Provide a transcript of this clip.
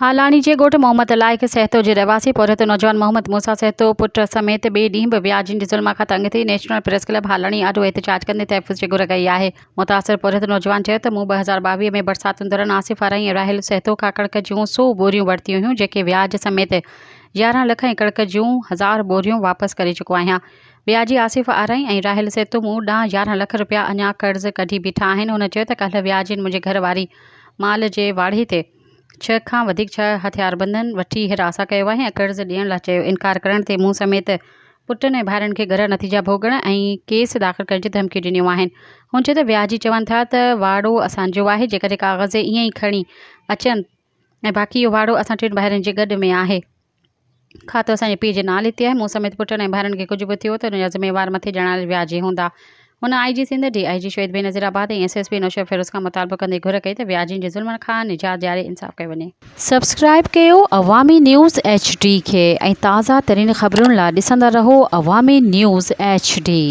हालाणी जे ॻोठ मोहम्मद लाइक सहतो जे रहवासी पौरत नौजवान मोहम्मद मूसा सहतो पुट समेत ॿिए ॾींहुं बि व्याजिन जे ज़ुल्म खां तंग थी नेशनल प्रेस क्लब हालाणी आॾो एहतजाज कंदे तहफ़ुज़ जी घुर कई आहे। मुतासिर पौरत नौजवान चयो त मूं 2022 में बरसातुनि दौरान आसिफ आरई ऐं राहिल सहतो खां कणिक जूं 100 बोरियूं वरितियूं हुयूं, जेके व्याज समेत 11 लख ऐं कणिक जूं 1000 बोरियूं वापसि करे चुको आहियां। व्याजी आसिफ आरई ऐं राहिल सहतो मूं ॾांहुं 11 लख रुपया अञा कर्ज़ कढी बीठा आहिनि। हुन चयो त कल्ह व्याजिन मुंहिंजे घर वारी माल जे वाढ़े ते 6 खां वधीक 6 हथियारबंदनि वठी हिरासा कयो आहे ऐं कर्ज़ ॾियण लाइ चयो। इनकार करण ते मूं समेत पुटनि ऐं भाइरनि खे घर नतीजा भोगण ऐं केस दाख़िल करण जी धमकी ॾिनियूं आहिनि। हुन चयो त व्याजी चवनि था त वाड़ो असांजो आहे, जेकॾहिं काग़ज़ ईअं ई खणी अचनि ऐं बाक़ी इहो वाड़ो असां टिनि भाइरनि जे गॾु में आहे। खातो असांजे पीउ जे नाले ते आहे। मूं समेत पुटनि ऐं भाइरनि खे कुझु बि थियो त हुनजा ज़िम्मेवार मथे ॼाणायल व्याजी हूंदा। हुन IG सिंध, DIG शहीद बेनज़ीराबाद ऐं SSP नौशब फिरोज़ खां मुतालबो कंदे घुर कई त व्याजिन जे ज़ुल्मनि खां निजात ॾियारे इंसाफ़ कयो वञे। सब्सक्राइब कयो अवामी न्यूज़ HD खे ऐं ताज़ा तरीन ख़बरुनि लाइ ॾिसंदा रहो अवामी न्यूज़ HD।